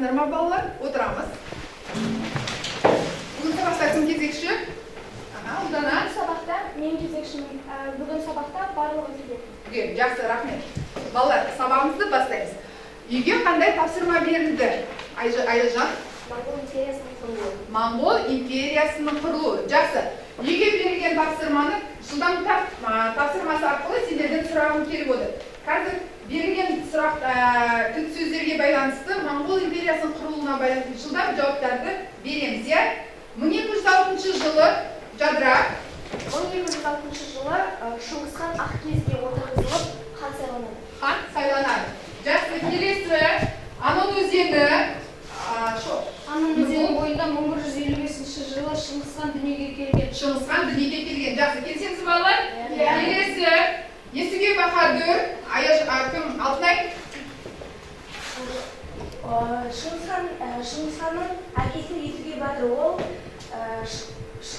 Отырасыңдар ма балалар? Отырамыз. Бүгін сабақта кім кезекші? Ұлдана. Сабақта мен кезекшімін. Бүгін сабақта барлығы келеді. Жақсы, рахмет. Балалар, сабағымызды бастаймыз. Үйге қандай тапсырма берілді? Айжан? Моңғол империясының құрылуы. Моңғол империясының құрылуы. Жақсы. Үйге берілген тапсырманы жылдамдық тапсырмасы арқылы сендерден сұрағым келіп отыр. Қазір берілген сұрақ сөздерге байланысты Моңғол империясының құрылуына байланысты жылдам жауаптарды береміз, иә? 1206 жылы жадыра. 1206 жылы Шыңғысхан ақ киізге отырғызылып хан сайланады. Хан сайланады. Жақсы, келесі Анон өзені. Анон өзені бойында 1155 жылы Шыңғысхан дүниеге келген. Шыңғысхан дүниеге келген. Жақсы, келсеңіз балалар? Келесі Есугей Бахадүр. Кім? Алтынай? Шыңғысханның әкесі Есугей батыр. Ол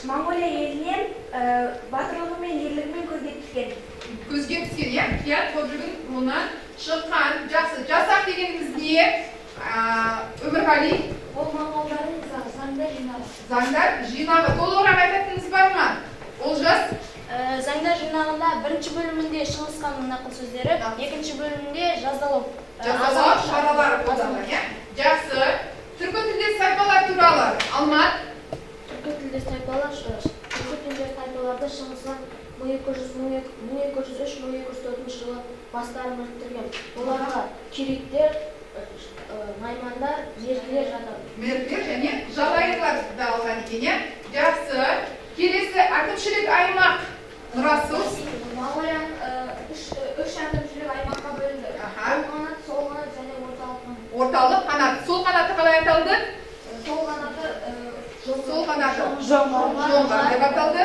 Моңғолия елінен батырлығы мен ерлігімен көзге түскен. Көзге түскен, иә? Қият көбіргін руынан шыққан. Жақсы, жасақ дегеніміз не? Өмірғали? Ол моңғолдардың заңдар жинағы. Заңдар жинағы. Толығырақ айтатыныңыз бар ма? Олжас? Заңдар жинағында бірінші бөлімінде Шыңғысханның нақыл сөздері, екінші бөлімінде жазалау шаралары қолданылған, иә? Жақсы. Түркі тілдес тайпалар туралы. Алмат? Түркі тілдес тайпаларды Шыңғысхан 1203-1204 жылы бастарын біріктірген. Оларға керейттер, наймандар, меркілер жатады. Меркілер және жалайырлар да алған екен, иә? Жақсы. Келесі әкімшілік аймақ. Нұрасыл? Моңғолияның үш әкімшілік аймаққа бөлінді. Оң қанат, сол қанат және орталық қанат. Орталық қанат. Сол қанаты қалай аталды? Сол қанаты жоңғар деп аталды.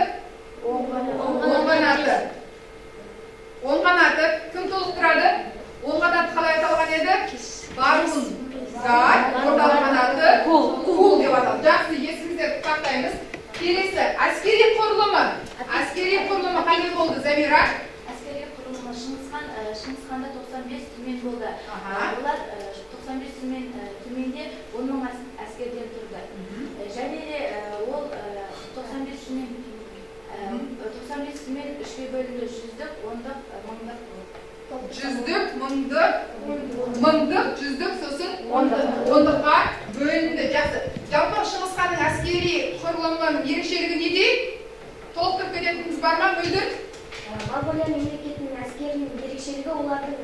Оң қанаты кім толықтырады? Оң қанаты қалай аталған еді? Барун. Гай. Орталық қанаты кул деп аталды. Жақсы, есімізде сақтаймыз. Келесі әскери құрылымы. Әскери құрылымы қандай болды, Замира? Әскери құрылымы Шыңғысханда 95 түмен болды. Олар 95 түменде 10 мың әскерден тұрды. Және де ол 95 түмен үшке бөлінді. Жүздік, ондық, мыңдық болды. Жүздік, мыңдық, жүздік, сосын ондыққа бөлінді. Жақсы. Жалпы Шыңғысханның әскери құрылымының ерекшелігі неде? Толықтырып кететініңіз бар ма, Мөлдір? Монғолия мемлекетінің әскерінің ерекшелігі олардың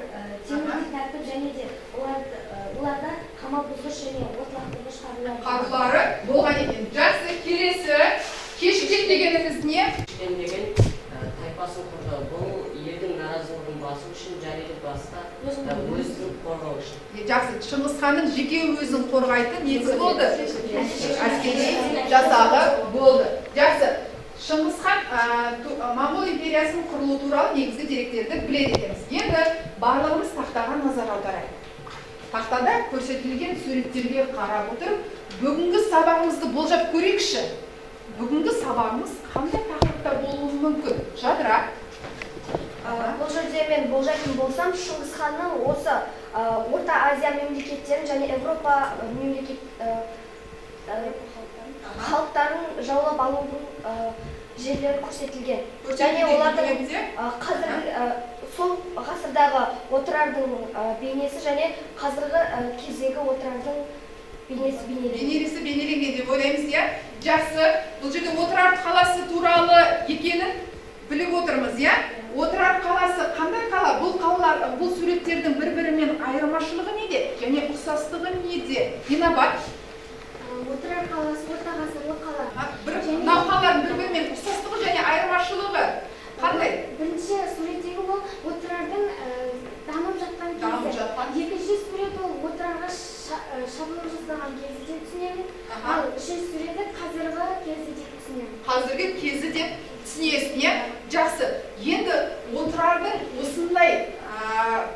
темір тәртіп және де оларда қамал бұзғыш және отлақтырғыш қарулары болған екен. Жақсы, келесі кешіккен дегеніміз не? Кешіккен деген тайпасын құрды. Бұл елдің наразылығын басу үшін және де басқа өзін қорғау үшін. Жақсы, Шыңғысханның жеке өзін қорғайтын несі болды? Әскери жасағы болды. Жақсы, Шыңғысхан Моңғол империясының құрылуы туралы негізгі деректерді біледі екенбіз. Енді барлығымыз тақтаға назар аударайық. Тақтада көрсетілген суреттерге қарап отырып, бүгінгі сабағымызды болжап көрейікші. Бүгінгі сабағымыз қандай тақырыпта болуы мүмкін? Жадыра. Бұл жерде мен болжайтын болсам, Шыңғысханның осы Орта Азия мемлекеттерін және Европа халықтарын жаулап алудың жерлері көрсетілген. Және олардың сол ғасырдағы отырардың бейнесі және қазіргі кездегі отырардың бейнесі бейнеленген деп ойлаймыз, иә? Жақсы, бұл жерде отырар қаласы туралы екенін біліп отырмыз, иә? Отырар қаласы қандай қала? Бұл суреттердің бір-бірімен айырмашылығы неде? Және ұқсастығы неде? Инабат? Отырар қаласы орта ғасырлық қала. Мынау қалалардың бір-бірімен ұқсастығы және айырмашылығы қандай? Бірінші суреттегі ол отырардың дамып жатқан кезі. Екінші сурет ол отырарға шабуыл жасаған кезде түсінемін. Ал үшінші суреті қазіргі кезі деп түсінемін. Қазіргі кезі деп түсінесің, иә? Жақсы. Енді отырардың осындай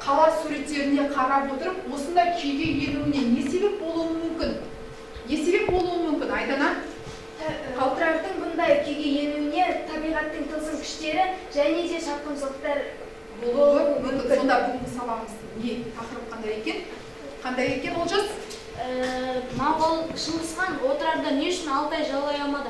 қала суреттеріне қарап отырып, осындай күйге енуіне не себеп болуы мүмкін? Не себеп болуы мүмкін, Айдана? Отырардың бұндай күйге енуіне табиғаттың тылсым күштері және де шапқыншылықтар болуы мүмкін. Сонда бүгінгі сабағымыз не тақырып қандай екен? Олжас? Моңғол Шыңғысхан отырарда не үшін Алтай жаулай алмады?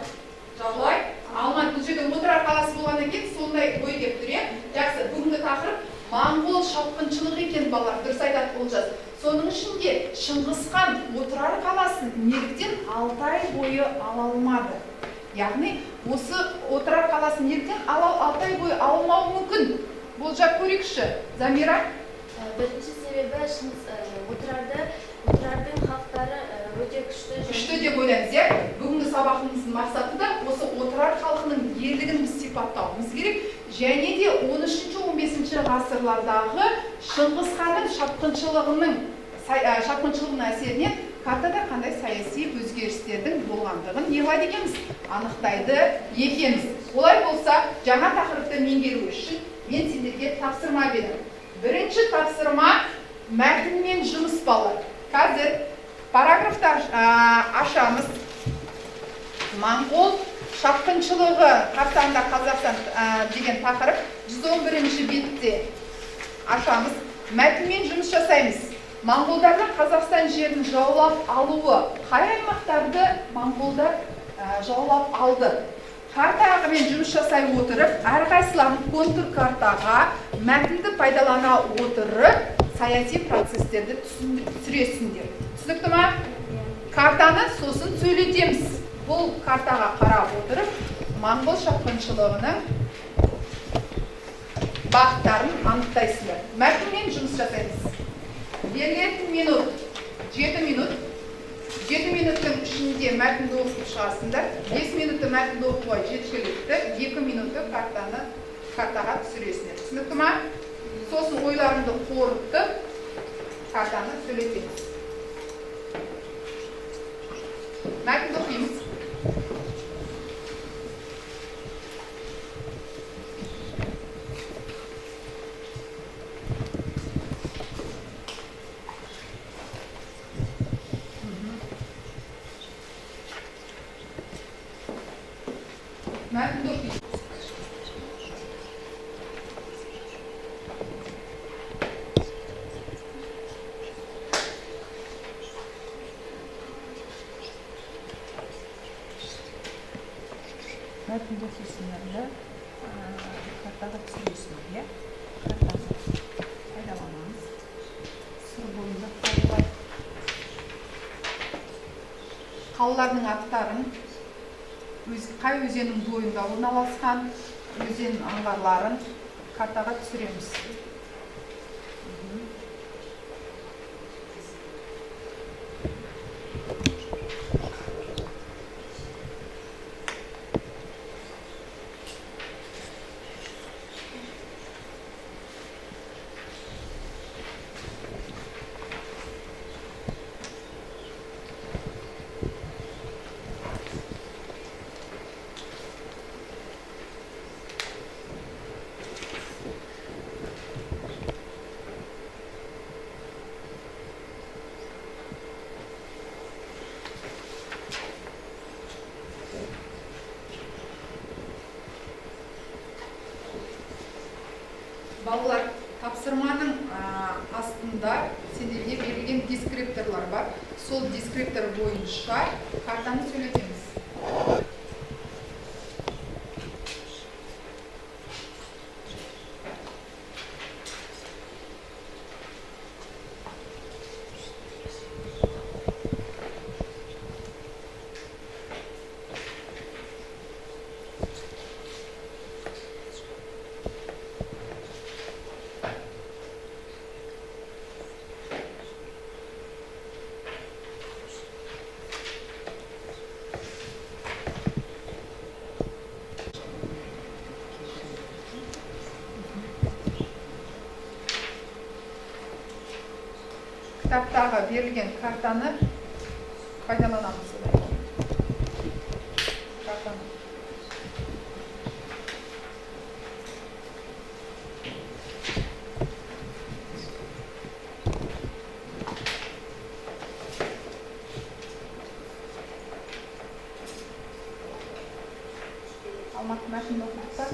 Жаулай алмады. Бұл жерде отырар қаласы болғаннан кейін сондай ой келіп тұр, иә? Жақсы, бүгінгі тақырып моңғол шапқыншылығы екен, балалар, дұрыс айтады Олжас. Соның ішінде Шыңғысхан отырар қаласын неліктен Алтай бойы ала алмады? Яғни, осы отырар қаласын неліктен Алтай бойы алмауы мүмкін? Болжап көрейікші, Замира? Бірінші себебі отырардың халықтары өте күшті. Күшті деп ойлаймыз, иә? Бүгінгі сабағымыздың мақсаты да осы отырар халқының ерлігін біз сипаттауымыз керек. Және де 13-15 ғасырлардағы Шыңғысханның шапқыншылығының әсерінен картада қандай саяси өзгерістердің болғандығын не қылады екенбіз? Анықтайды екенбіз. Олай болса, жаңа тақырыпты меңгеру үшін мен сендерге тапсырма беремін. Бірінші тапсырма мәтінмен жұмыс балалар. Қазір параграфтар ашамыз. Моңғол шапқыншылығы қарсаңында Қазақстан деген тақырып 111-ші бетте ашамыз. Мәтінмен жұмыс жасаймыз. Моңғолдардың Қазақстан жерін жаулап алуы, қай аймақтарды моңғолдар жаулап алды? Картамен жұмыс жасай отырып, әрқайсыларын контур картаға мәтінді пайдалана отырып, саяси процестерді түсіресіңдер. Түсінікті ма? Картаны сосын сөйлетеміз. Бұл картаға қарап отырып, моңғол шапқыншылығының бағыттарын анықтайсыңдар. Мәтінмен жұмыс жасаймыз. Берілетін минут 7 минут. 7 минуттың ішінде мәтінді оқып шығасыңдар. 5 минутты мәтінді оқуға жеткілікті, 2 минутты картаға түсіресіңдер. Түсінікті ма? Сосын ойларыңды қорытып, картаны сөйлетеміз. Мәтінді оқимыз. Мәтінді оқимыз. Мәтінді оқисыңдар, картаға түсіресіңдер, иә? Картаны пайдаланамыз. Сыр бойында қалалар. Қалалардың аттарын, қай өзеннің бойында орналасқан өзен аңғарларын картаға түсіреміз. Балалар, тапсырманың астында сендерге берілген дескрипторлар бар. Сол дескриптор бойынша картаны сөйлетеміз. Кітаптағы берілген картаны пайдаланамыз. Картаны. Алматы мәтінді оқыдық.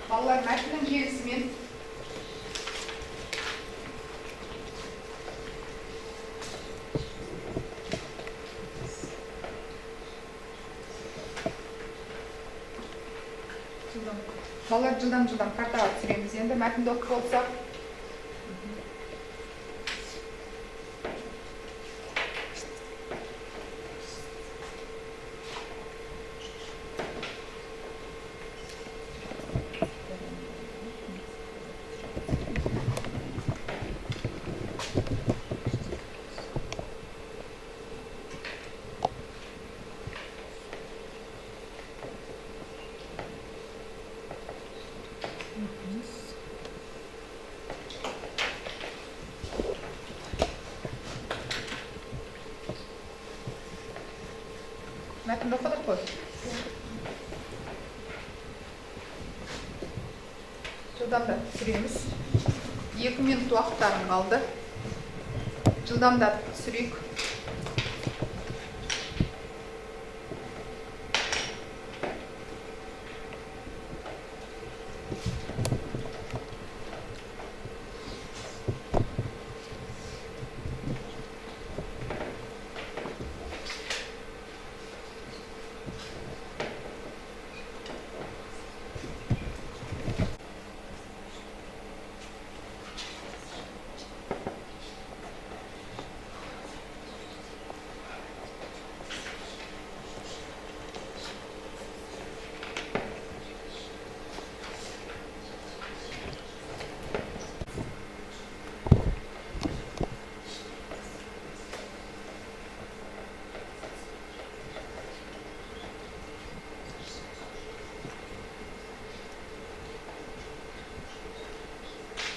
Балалар мәтіннің желісімен балалар жылдам картаға түсіреміз. Енді мәтінді оқып болсақ. Мәтінді оқыдық қой. Жылдамдап түсіреміз. 2 минут уақыттарым қалды. Жылдамдап түсірейік.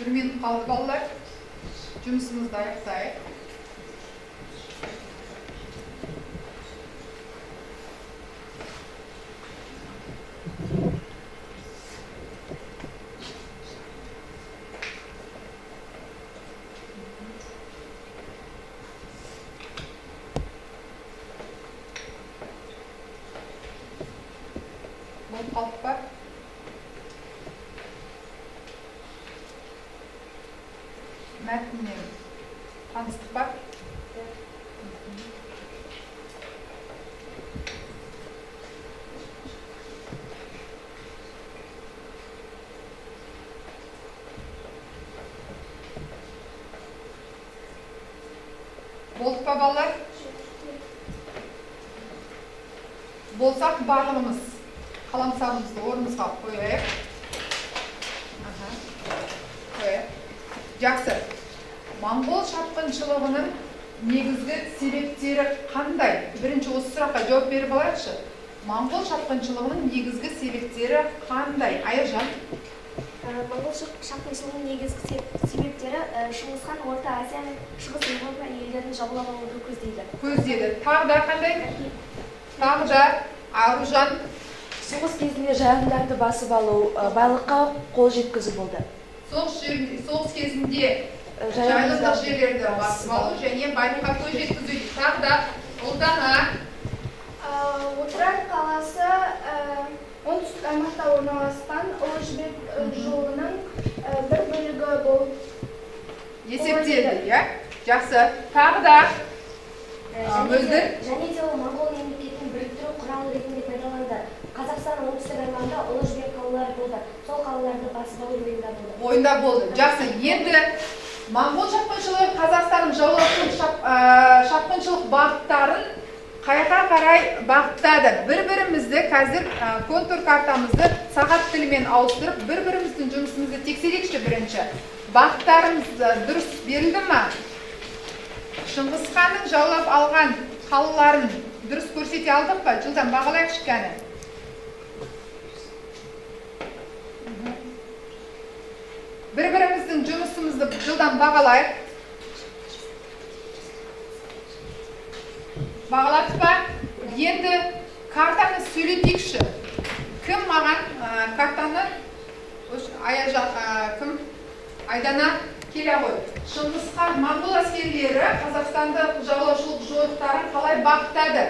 Bir minut kaldı ballar. Жұмысымызды аяқтайық. Болып қалып бар. Мәтіннен таныстық бар. Болды па балалар? Болсақ барлығымыз қаламсабымызды орнымызға қояйық. Қояйық. Жақсы. Моңғол шапқыншылығының негізгі себептері қандай? Бірінші осы сұраққа жауап беріп алайықшы. Моңғол шапқыншылығының негізгі себептері қандай? Айыржан? Моңғол шапқыншылығының негізгі себептері Шыңғысхан Орта Азия мен Шығыс Еуропа елдерін жаулап алуды көздейді. Тағы да қандай? Тағы да Аружан? Соғыс кезінде жайылымдарды басып алу, байлыққа қол жеткізу болды. Соғыс кезінде жайылымдық жерлерді басып алу және байлыққа қол жеткізу. Тағы да Ұлдана? Отырар қаласы оңтүстік аймақта орналасқан Ұлы Жібек жолының бір бөлігі болып есептелді, иә? Жақсы. Тағы да Мөлдір? және де ол моңғол мемлекетін біріктіру құралы ретінде пайдаланды. Қазақстан оңтүстік аймағында Ұлы Жібек қалалары болды. Сол қалаларды басып алу ойында болды. Жақсы. Енді моңғол шапқыншылығы Қазақстанның жаулаушылық шапқыншылық бағыттарын қайқа қарай бағыттады. Бір-бірімізді қазір контур картамызды сағат тілімен ауыстырып, бір-біріміздің жұмысымызды тексерейікші бірінші. Бағыттарымыз дұрыс берілді ме? Шыңғысханның жаулап алған қалаларын дұрыс көрсете алдық па? Жылдан бағалайықшы кәні. Бір-біріміздің жұмысымызды жылдан бағалайық. Бағалады па? Енді картаны сөйлетейікші. Кім маған картаны? Кім? Айдана келе ғой. Шыңғысхан моңғол әскерлері Қазақстандық жаулаушылық жорықтарын қалай бағыттады?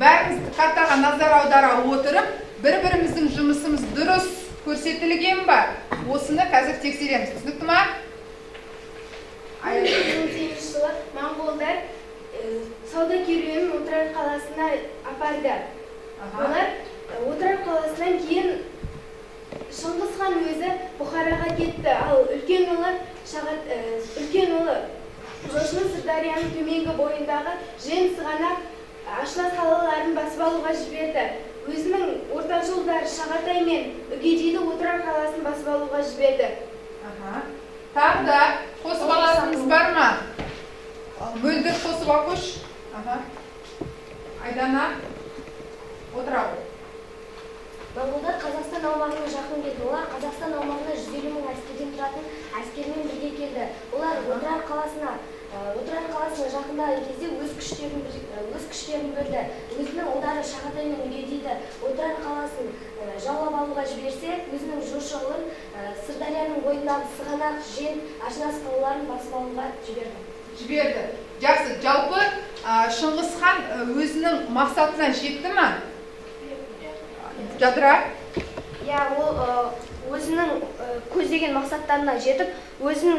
Бәріміз картаға назар аудара отырып, бір-біріміздің жұмысымыз дұрыс көрсетілген ба? Осыны қазір тексереміз. Түсінікті ма? 1908 жылы моңғолдар сауда керуенін Отырар қаласына апарды. Олар Отырар қаласынан кейін Шыңғыс хан өзі Бұхараға кетті, ал үлкен ұлы Жошыны Сырдарияның төменгі бойындағы Жен Сығанақ Ашнас қалаларын басып алуға жіберді. Өзінің орта жолдары Шағатай мен Үгедейді Отырар қаласын басып алуға жіберді. Тағы да қосып аласыңыз бар ма? Мөлдір қосып алғыш. Айдана отыра ғой. Моңғолдар Қазақстан аумағына жақын келді. Олар Қазақстан аумағына 150 мың әскерден тұратын әскермен бірге келді. Олар Отырар қаласына жақындаған кезде өз күштерін бөлді. Өзінің ұлдары Шағатай мен Үгедейді Отырар қаласын жаулап алуға жіберсе, өзінің жошы ұлын Сырдарияның бойындағы Сығанақ, Жен, Ашнас қалаларын басып алуға жіберді. Жақсы, жалпы Шыңғыс хан өзінің мақсатына жетті ме? Жадыра? Ол өзінің көздеген мақсаттарына жетіп, өзінің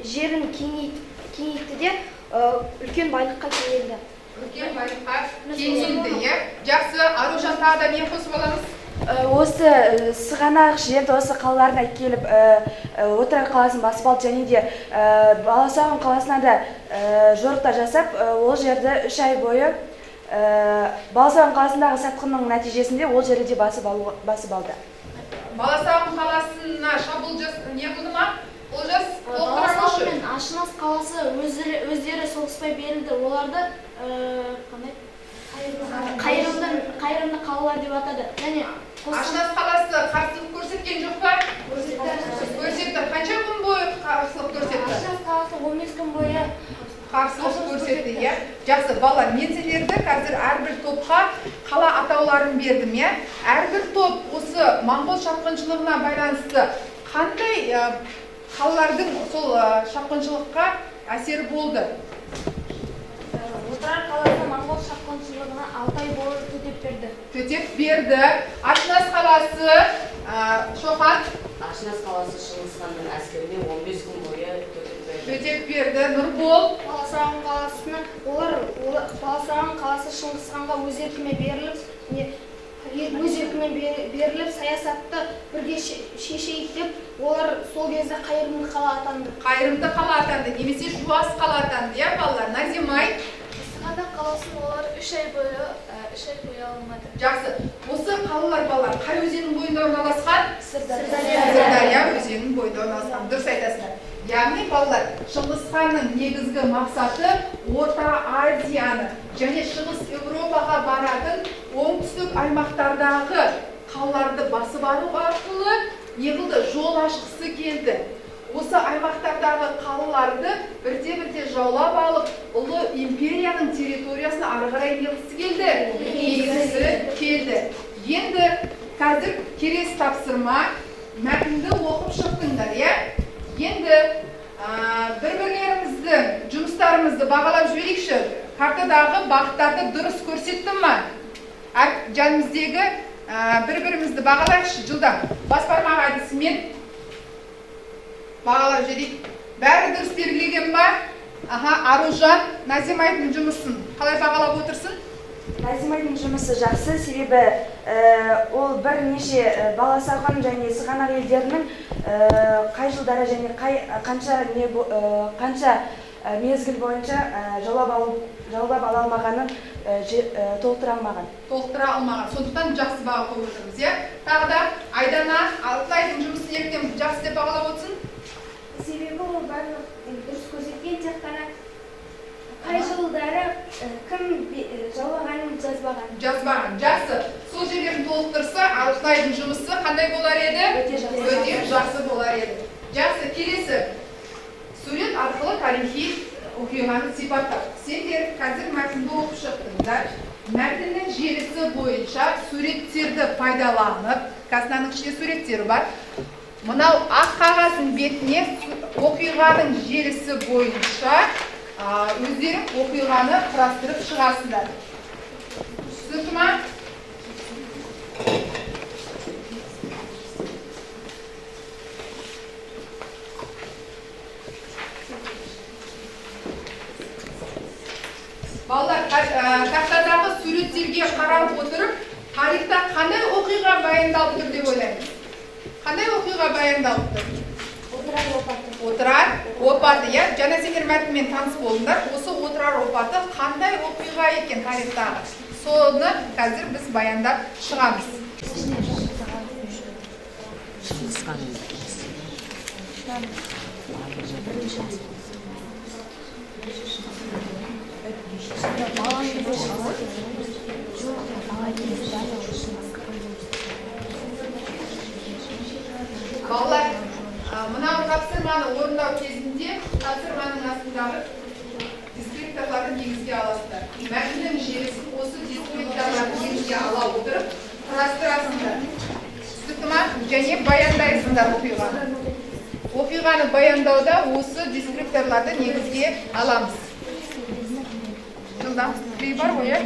жерін кеңейтті де үлкен байлыққа кенелді. Үлкен байлыққа кенелді, Жақсы, Аружан тағы да не қосып аламыз? Осы Сығанақ жерді осы қалаларына келіп Отырар қаласын басып алды, және де Баласағұн қаласына да жорықта жасап, ол жерді 3 ай бойы Баласағұн қаласындағы сатқынның нәтижесінде ол жерді де басып алды. Баласағұн қаласына шабуыл не қылды ма? Баласағұн мен Ашнас қаласы өздері соғыспай берілді. Оларды қайырымды қалалар деп атады. Ашнас қаласы қарсылық көрсеткен жоқ па? Көрсетті. Қанша күн бойы қарсылық көрсетті? Ашнас қаласы 15 күн бойы қарсылық көрсетті, Жақсы, балалар, мен сендерді қазір әрбір топқа қала атауларын бердім, Әрбір топ осы моңғол шапқыншылығына байланысты қандай қалалардың сол шапқыншылыққа әсері болды? Отырар қаласы моңғол шапқыншылығына 6 ай бойы төтеп берді. Ашнас қаласы, Шоқан? Ашнас қаласы Шыңғыс ханның әскеріне 15 күн бойы төтеп берді. Нұрбол? Баласағұн қаласына, Баласағұн қаласы Шыңғыс ханға өз еркімен беріліп, саясатты бірге шешейік деп, олар сол кезде қайырымды қала атанды. Қайырымды қала атанды, немесе жуас қала атанды, балалар. Назимай? Сығанақ қаласын олар 3 ай бойы алмады. Жақсы, осы қалалар балалар қай өзеннің бойында орналасқан? Сырдария өзенінің бойында орналасқан. Дұрыс айтасыңдар. Яғни балалар, Шыңғыс ханның негізгі мақсаты Орта Азияны және Шығыс Еуропаға баратын оңтүстік аймақтардағы қалаларды басып алу арқылы неғылды жол ашқысы келді. Осы аймақтардағы қалаларды бірте-бірте жаулап алып, ұлы империяның территориясына ары қарай негізі келді. Енді қазір келесі тапсырма, мәтінді оқып шықтыңдар, Енді бір-бірлерімізді, жұмыстарымызды бағалап жіберейікші. Картадағы бағыттарды дұрыс көрсеттім ма? Жанымыздегі бір-бірімізді бағалайықшы. Жылдам бас бармақ әдісімен бағалап жіберейік. Бәрі дұрыс белгілеген ба? Аружан, Назимайдың жұмысын қалай бағалап отырсын? Назимайдың жұмысы жақсы, себебі ол бірнеше Баласағұн және Сығанақ елдерінің қай жылдары және қанша мезгіл бойынша жаулап ала алмағанын толықтыра алмаған. Сондықтан жақсы баға қойып отырмыз, Тағы да Айдана, Алтайдың жұмысын ертең жақсы деп бағалап отырсын? Себебі ол барлық дұрыс көрсеткен, тек қана қай жылдары кім жаулағанын жазбаған. Жақсы. Сол жерлерін толықтырса, Алтайдың жұмысы қандай болар еді? Өте жақсы болар еді. Жақсы, келесі. Сурет арқылы тарихи оқиғаны сипаттап. Сендер қазір мәтінді оқып шықтыңдар. Мәтіннің желісі бойынша суреттерді пайдаланып, қазынаның ішінде суреттері бар. Мынау ақ қағаздың бетіне оқиғаның желісі бойынша өздерің оқиғаны құрастырып шығасыңдар. Түсінікті ма? тақтадағы суреттерге қарап отырып, тарихта қандай оқиға баяндалып тұр деп ойлаймыз? Қандай оқиға баяндалып тұр? Отырар опаты, иә? Жаңа сендер мәтінмен таныс болдыңдар. Осы отырар опаты қандай оқиға екен тарихтағы? Соны қазір біз баяндап шығамыз. Балалар, мынау тапсырманы орындау кезінде тапсырманың астындағы дискрипторларды негізге аласыздар. Мәтіннің желісін осы дискрипторларды негізге ала отырып құрастырасыңдар. Түсінікті ме? Және баяндайсыңдар оқиғаны. Оқиғаны баяндауда осы дискрипторларды негізге аламыз. Жылдам сүрей бар ғой, иә?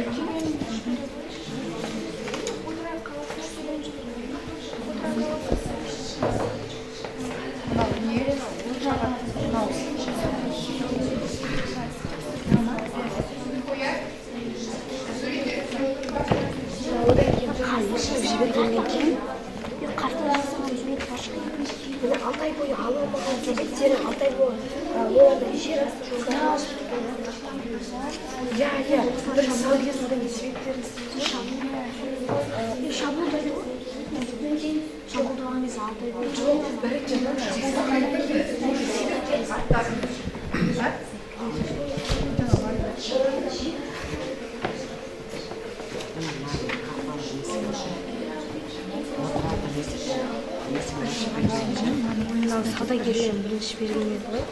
жібергеннен кейін қарталасынан сурет ашып алты ай бойы ала алмаған себептері алты ай бойы оларда жер асты жолдары бір салгездің себептерін шабуылдайды ғой одан кейін шабуылдаған кезде алты ай бойы саудагерлер бірінші белгілемеді ғой.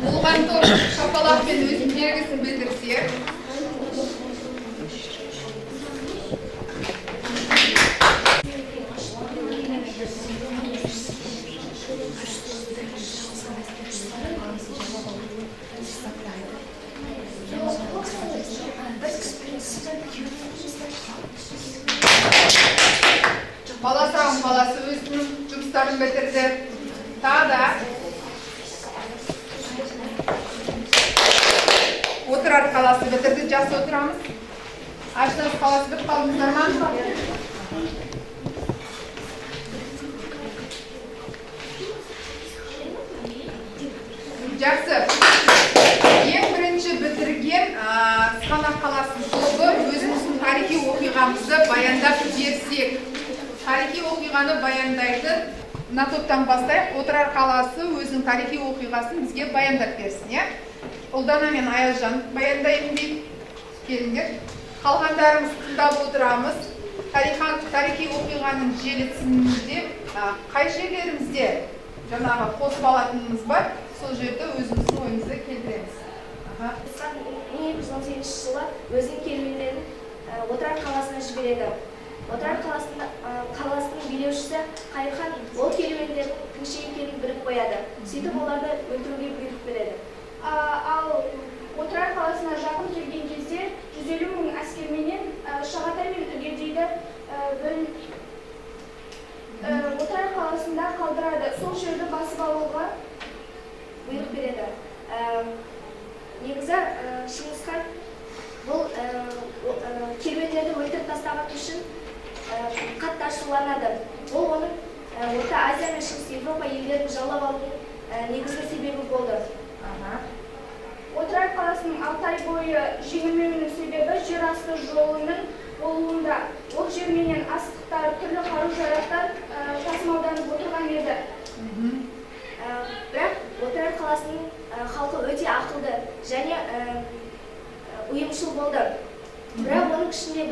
Болған топ шапалақпен өзінің белгісін білдірсе. Баласағын баласы өзінің жұмыстарын бітірді. Тағы да Отырар қаласы бітірді. Жақсы отырамыз. Ашназ қаласы бітіп қалдыңыздар ма? Жақсы. Ең бірінші бітірген Сығанақ қаласының тобы өзіміздің тарихи оқиғамызды баяндап берсек. Тарихи оқиғаны баяндайтын мына топтан бастайық. Отырар қаласы өзінің тарихи оқиғасын бізге баяндап берсін, иә? Ұлдана мен Аязжан баяндаймын дейді. Келіңдер. Қалғандарымыз тыңдап отырамыз. Тарихи оқиғаның желісінде қай жерлерімізде жаңағы қосып алатынымыз бар, сол жерде өзіміздің ойымызды келтіреміз. 1218 жылы өзінің керуендерін Отырар қаласына жібереді. Отырар қаласының билеушісі Қайырхан ол керуендердің кімше екенін біліп қояды. Сөйтіп оларды өлтіруге бұйрық береді. Ал Отырар қаласына жақын келген кезде 150 мың әскерменен Шағатай мен Үгедейді Отырар қаласында қалдырады. Сол жерді басып алуға бұйрық береді. Негізі Шыңғыс хан бұл керуендерді өлтіріп тастаған үшін қатты ашуланады. Ол оның Орта Азия мен Шығыс Европа елдерін жаулап алудың негізгі себебі болды. Отырар қаласының 6 ай бойы жеңілмеуінің себебі жер асты жолының болуында. Ол жерменен астықтар, түрлі қару-жарақтар тасымалданып отырған еді. Бірақ Отырар қаласының халқы өте ақылды және ұйымшыл болды. Бірақ оның ішінде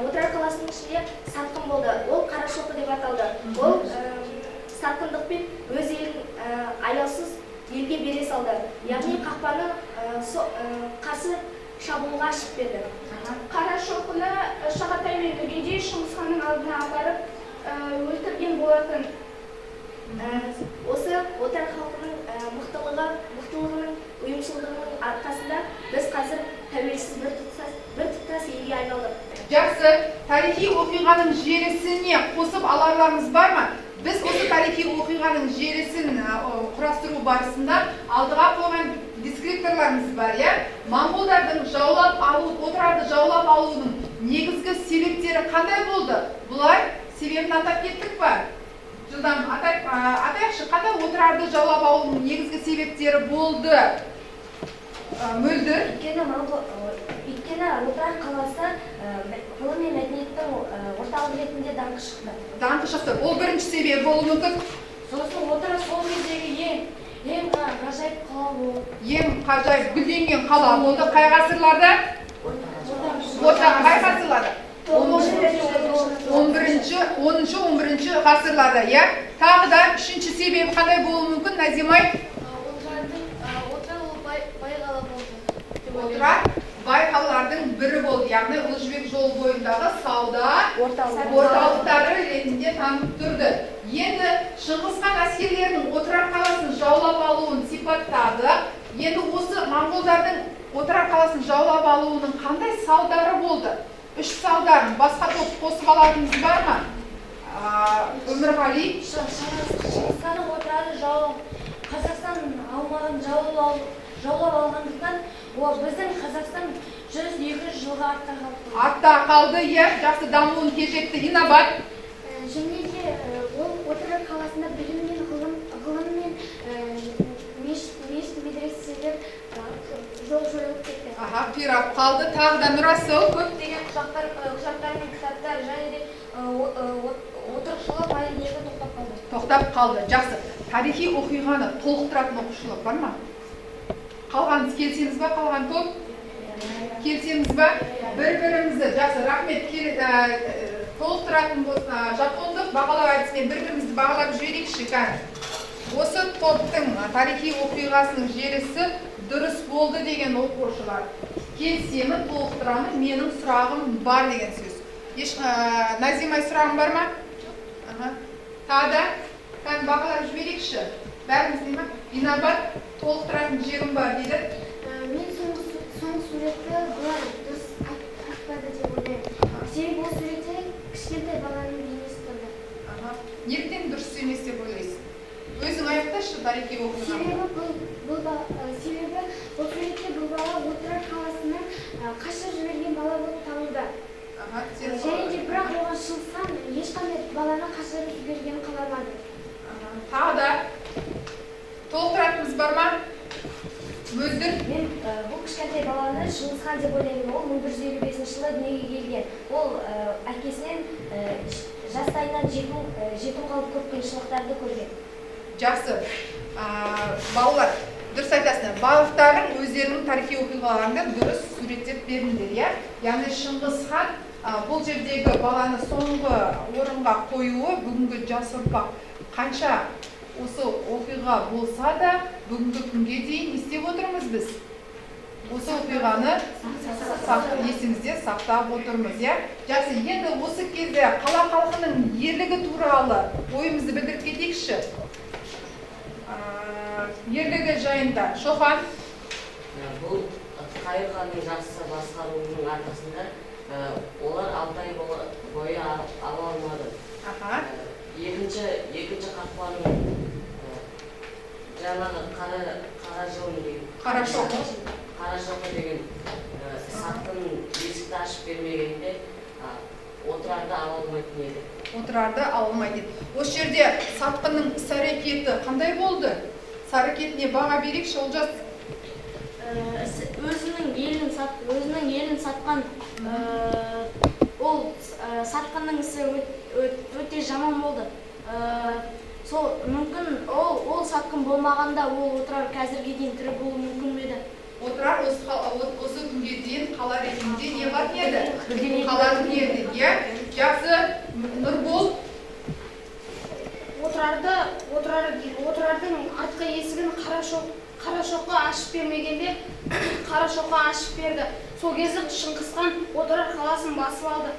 Отырар қаласының ішінде сатқын болды. Ол Қарашоқы деп аталды. Ол сатқындықпен өз елін аяусыз елге бере салды. Яғни қақпаны қарсы шабуылға ашып берді. Қарашоқыны Шағатай мен Үгедей Шыңғыс ханның алдына апарып өлтірген болатын. Осы Отырар халқының мықтылығының, ұйымшылдығының арқасында біз қазір тәуелсіз бір тұтас елге айналдық. Жақсы, тарихи оқиғаның желісіне қосып аларларыңыз бар ма? Біз осы тарихи оқиғаның желісін құрастыру барысында алдыға қойған дискрипторларымыз бар, иә? Монғолдардың Отырарды жаулап алуының негізгі себептері қандай болды? Бұлай себебін атап кеттік па? Жылдам атайықшы, қандай Отырарды жаулап алуының негізгі себептері болды? Мөлдір? Өйткені Отырар қаласы ғылым мен мәдениеттің орталық ретінде даңқы шықты. Даңқы шықты. Ол бірінші себебі болуы мүмкін. Сосын Отырар сол кездегі ең ғажайып қала болды. Ең ғажайып гүлденген қала болды. Қай ғасырларда? Қай ғасырларда? 10-11 ғасырларда, иә? Тағы да үшінші себебі қандай болуы мүмкін, Назимай? Отырар бай қалалардың бірі болды. Яғни Ұлы Жібек жолы бойындағы сауда орталықтары ретінде танып тұрды. Енді Шыңғыс хан әскерлерінің Отырар қаласын жаулап алуын сипаттады. Енді осы монғолдардың Отырар қаласын жаулап алуының қандай салдары болды? Үш салдарын басқа топ қосып алатынымыз бар ма? Өмірғали? Шығысқаны Отырарды Қазақстан аумағын жаулап алғандықтан, біздің Қазақстан 100-200 жылға артта қалды. Артта қалды, иә, жақсы дамуын тежетті. Инабат? Және де ол Отырар қаласында білім мен ғылым мен мешіт медреселер жол жойылып кетті. Қирап қалды. Тағы да Нұрасыл? Көптеген құжаттар мен кітаптар және де отырықшылық мәдениеті тоқтап қалды. Тоқтап қалды. Жақсы. Тарихи оқиғаны толықтыратын оқушылық бар ма? Қалғаныңыз келсеңіз ба? Қалған топ? Келсеңіз ба? Бір-бірімізді, жақсы, рахмет, толықтыратын жапондық бағалау әдісімен бір-бірімізді бағалап жіберейікші. Осы топтың тарихи оқиғасының желісі дұрыс болды деген оқушылар. Келсемін, толықтырамын, менің сұрағым бар деген сөз. Назимай, сұрағым бар ма? Тағы да бағалап жіберейікші. Бәріміз деймі? Инабат, толықтыратын жерім бар дейді. Мен соңғы суретті бұлар дұрыс айтпады деп ойлаймын. Себебі бұл суретте кішкентай баланың бейнесі тұрды. Неліктен дұрыс емес деп ойлайсың? Өзің аяқташы тарихи оқиғаны. Себебі бұл суретте бұл бала Отырар қаласынан қашып жіберген бала болып табылды. Және де бірақ оған Шыңғыс хан ешқандай баланы қашырып жібергенін қаламады. Тағы да толықтыратынымыз бар ма? Мөлдір? Мен бұл кішкентай баланы Шыңғыс хан деп ойлаймын. Ол 1155 жылы дүниеге келген. Ол әкесінен жастайынан жетім қалып көп қиыншылықтарды көрген. Жақсы. Балалар, дұрыс айтасыңдар. Барлықтарың өздерінің тарихи оқиғаларында дұрыс суреттеп беріңдер, иә? Яғни Шыңғыс хан бұл жердегі баланы соңғы орынға қоюы бүгінгі жас ұрпақ қанша осы оқиға болса да бүгінгі күнге дейін не істеп отырмыз біз? Осы оқиғаны есімізде сақтап отырмыз, иә? Жақсы, енді осы кезде қала халқының ерлігі туралы ойымызды білдіріп кетейікші. Ерлігі жайында, Шохан? Бұл Қайырханның жақсы басқаруының арқасында олар 6 ай бойы ала алмады. Екінші қақпаның жаңағы Қарашоқы деген сатқын есікті ашып бермегенде отырарды ала алмайтын еді. Отырарды ала алмайды. Осы жерде сатқынның іс-әрекеті қандай болды? Іс-әрекетіне баға берейікші, Олжас. Өзінің елін сатқан ол сатқанның ісі өте жаман болды. Сол мүмкін ол сатқын болмағанда ол отырар қазірге дейін тірі болуы мүмкін еді. Отырар осы күнге дейін қала ретінде не бар еді? Қалатын еді, иә? Жақсы, Нұрбол? Отырардың артқы есігін Қарашоқы ашып бермегенде Қарашоқы ашып берді. Сол кезде Шыңғысхан Отырар қаласын басып алды.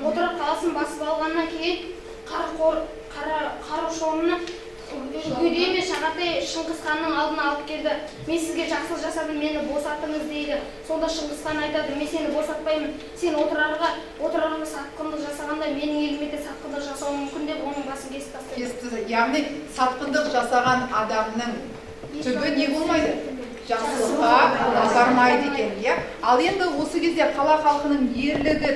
Отырар қаласын басып алғаннан кейін Қарашоқыны Үгедей мен Шағатай Шыңғысханның алдына алып келді. Мен сізге жақсылық жасадым, мені босатыңыз дейді. Сонда Шыңғысхан айтады, мен сені босатпаймын. Сен отырарға сатқындық жасағанда менің еліме де сатқындық жасауы мүмкін деп оның басын кесіп тастайды. Яғни сатқындық жасаған адамның түбі не болмайды? Жақсылыққа апармайды екен, иә? Ал енді осы кезде қала халқының ерлігі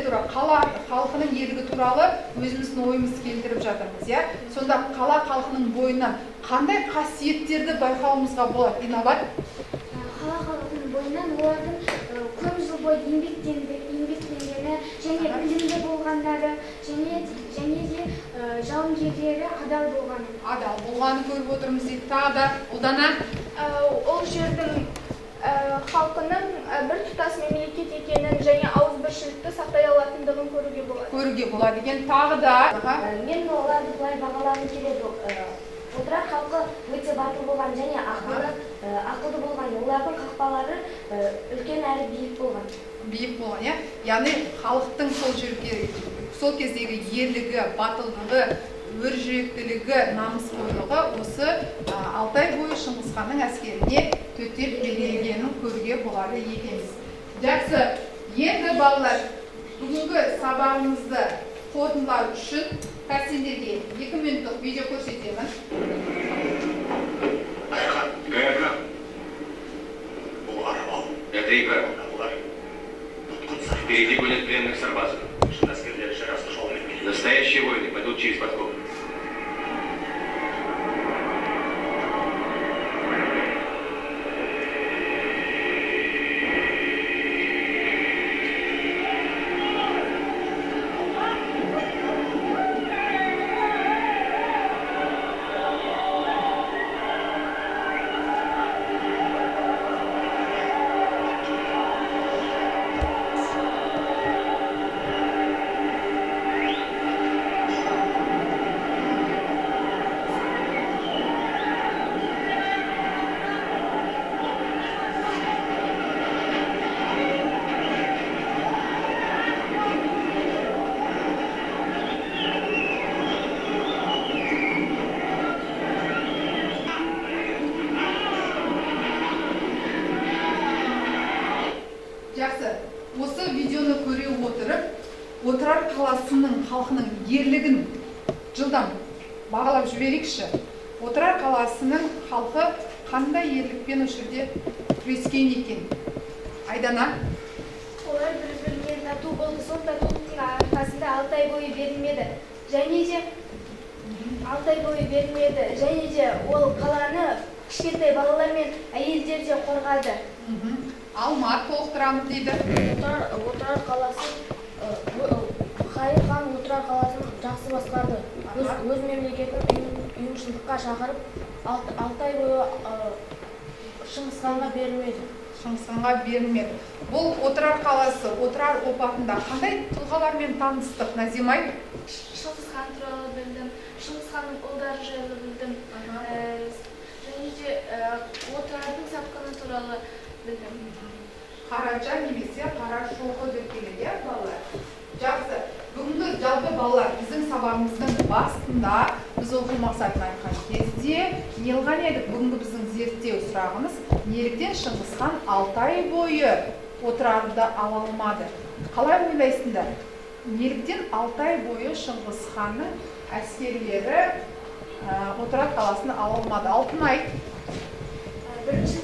туралы өзіміздің ойымызды келтіріп жатырмыз, иә? Сонда қала халқының бойынан қандай қасиеттерді байқауымызға болады, Инабат? Қала халқының бойынан олардың көп жыл бойы еңбектенгені және білімді болғандары және де жауынгерлері адал болғаны. Адал болғаны көріп отырмыз дейді. Тағы да Ұлдана? Ол жердің халқының бір тұтас мемлекет екенін және ауызбіршілікті сақтай алатындығын көруге болады. Көруге болады екен. Тағы да? Мен оларды былай бағалағым келеді. Отырар халқы өте батыл болған және ақылды болған. Олардың қақпалары үлкен әрі биік болған. Биік болған, иә? Яғни халықтың сол кездегі ерлігі, батылдығы, өржүректілігі, намысқойлығы осы 6 ай бойы Шыңғысханның әскеріне төтеп берілгенін көруге болады екенбіз. Жақсы, енді балалар, бүгінгі сабағымызды қорытындылау үшін сендерге 2 минуттық видео көрсетемін. Қайырхан, экран. Бұл арабал. Это игра. Впереди гонят пленных сарбазов. Настоящие воины пойдут через подкоп. Жақсы, осы видеоны көре отырып, Отырар қаласының халқының ерлігін жылдам бағалап жіберейікші. Отырар қаласының халқы қандай ерлікпен осы жерде күрескен екен? Айдана? Олар бір-біріне тату болды. Сол татулықтың арқасында 6 ай бойы берілмеді. Және де ол қаланы кішкентай балалар мен әйелдер де қорғады. Алмат толықтырамыз дейді. Отырар қаласы, Қайырхан Отырар қаласын жақсы басқарды. Өз мемлекетін ұйымшылдыққа шақырып, 6 ай бойы Шыңғысханға берілмеді. бұл отырар қаласы, отырар опатында қандай тұлғалармен таныстық, Назимай? Шыңғыс хан туралы білдім, Шыңғыс ханның ұлдары жайлы білдім, және де отырардың сапқаны туралы білдім. Қараша немесе Қарашоқы деп келеді, балалар. Жақсы. Бүгінгі жалпы балалар біздің сабағымыздың басында біз оқу мақсатын айтқан кезде не қылған едік? Бүгінгі біздің зерттеу сұрағымыз неліктен Шыңғыс хан 6 ай бойы отырарды ала алмады? Қалай ойлайсыңдар? Неліктен 6 ай бойы Шыңғыс ханның әскерлері отырар қаласын ала алмады? Алтынай. Бірінші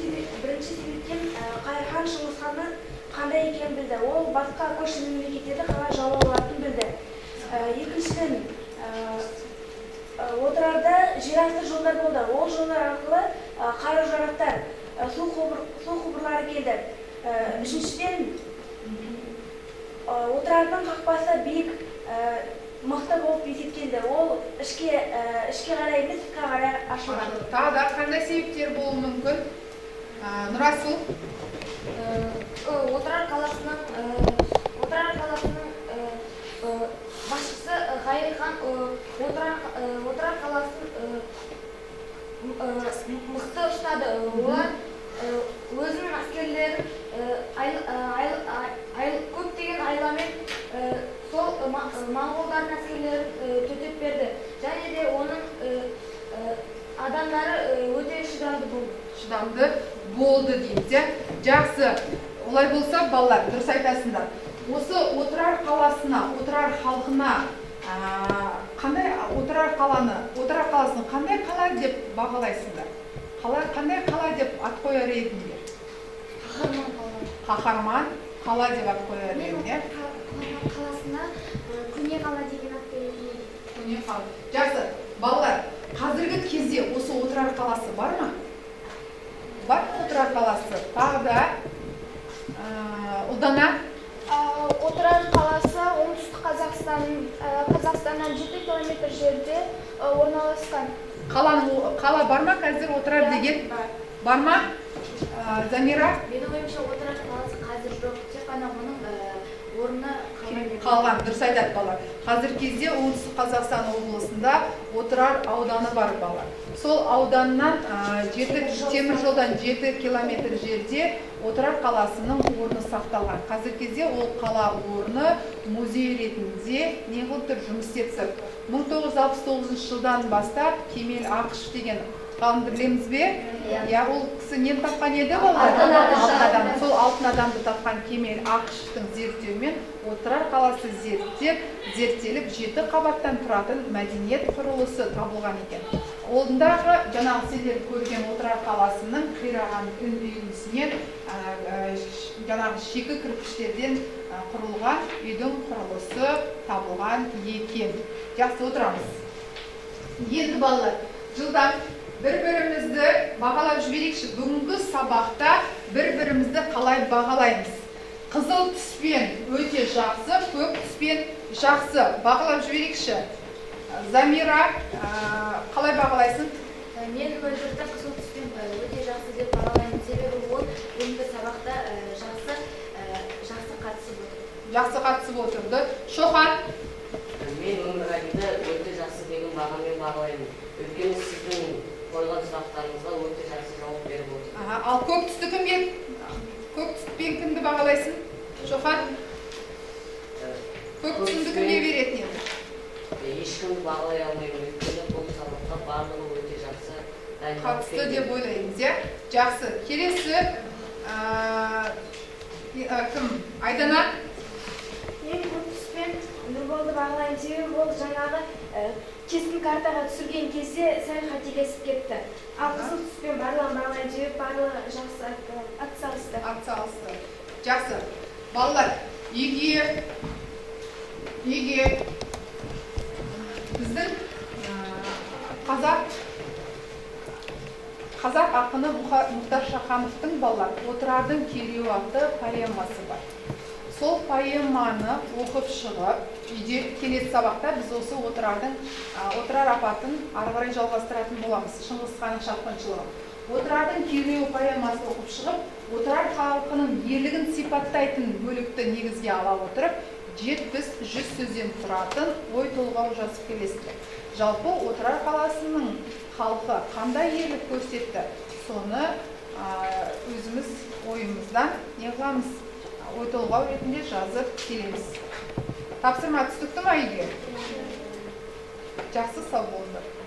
себептен Қайырхан Шыңғыс ханның қандай екенін білді. Ол басқа көрші мемлекеттерді қалай жаулап алатынын білді. Екіншіден, отырарда жерасты жолдар болды. Ол жолдар арқылы қару-жарақтар, су құбырлары келді. Үшіншіден, отырардың қақпасы биік, мықты болып есептелді. Ол ішке қарай емес, сыртқа қарай ашылған. Тағы да қандай себептер болуы мүмкін? Нұрасыл? Отырар қаласының басшысы Ғайыр хан отырар қаласын мықты ұстады. Олар өзінің әскерлерін көптеген айламен сол моңғолдардың әскерлерін төтеп берді. Және де оның адамдары өте шыдамды болды дейді. Жақсы. Олай болса, балалар, дұрыс айтасыңдар. Осы отырар қаласына, отырар халқына отырар қаласын қандай қала деп бағалайсыңдар? Қандай қала деп ат қояр едіңдер? Қаһарман қала деп ат қояр едіңдер? қаласына көне қала деген ат беретін. Көне қала. Жақсы. Балалар, қазіргі кезде осы отырар қаласы бар ма? Бар отырар қаласы. Тағы да Ұлдана? Отырар қаласы оңтүстік Қазақстаннан 7 километр жерде орналасқан. Қала бар ма қазір отырар деген? Бар ма? Замира? Менің ойымша отырар қаласы қазір жоқ, тек қана оның орны қалған. Дұрыс айтады балалар. Қазір кезде оңтүстік Қазақстан облысында отырар ауданы бар балалар. Сол ауданнан темір жолдан 7 километр жерде отырар қаласының орны сақталған. Қазір кезде ол қала орны музей ретінде неғылып тұр жұмыс істеп. 1969 жылдан бастап Кемел Ақыш деген ғалымды білеміз бе? Ол кісі нені тапқан еді балалар? Сол алтын адамды тапқан Кемел Ақыштың зерттеуімен отырар қаласы зерттеліп 7 қабаттан тұратын мәдениет құрылысы табылған екен. Ондағы жаңағы сендер көрген отырар қаласының қираған үйіндісінен жаңағы шикі кірпіштерден құрылған үйдің құрылысы табылған екен. Жақсы, отырамыз. Енді балалар, жылдан бір-бірімізді бағалап жіберейікші. Бүгінгі сабақта бір-бірімізді қалай бағалаймыз? Қызыл түспен өте жақсы, көк түспен жақсы. Бағалап жіберейікші. Замира, қалай бағалайсың? Мен мөлдірді қызыл түспен өте жақсы деп бағалаймын. Себебі ол бүгінгі сабақта жақсы қатысып отырды. Шоқан? Мен өмірғалиді өте жақсы деген бағамен бағалаймын. Өйткені сіздің қойған сұрақтарыңызға өте жақсы жауап беріп отыр. Ал көк түсті кімге? Көк түспен кімді бағалайсың? Шоқан? Көк түсінді кімге беретін еді? Ешкімді бағалай алмаймын. Өйткені бұл сабаққа барлығы өте жақсы қатысты деп ойлаймыз, иә? Жақсы. Келесі кім? Айдана? Мен көк түспен Нұрболды бағалаймын. Себебі ол жаңағы кескін картаға түсірген кезде сәл қателесіп кетті. Ал қызыл түспен барлығын бағалаймын. Себебі барлығы жақсы атсалысты. Жақсы. Балалар, егер біздің қазақ ақыны Мұхтар Шахановтың балалар отырардың кереуі атты поэмасы бар. Сол поэманы оқып шығып, үйде келесі сабақта біз осы отырар апатын ары қарай жалғастыратын боламыз. Шыңғыс ханның шапқыншылығы. отырардың кернеуі поэмасын оқып шығып, отырар халқының ерлігін сипаттайтын бөлікті негізге ала отырып, 70-100 сөзден тұратын ой толғау жазып келесіздер. Жалпы отырар қаласының халқы қандай ерлік көрсетті, соны өзіміз ойымыздан не қыламыз, ой толғау ретінде жазып келеміз. Тапсырма түстікті ма үйге? Жақсы, сау болыңдар.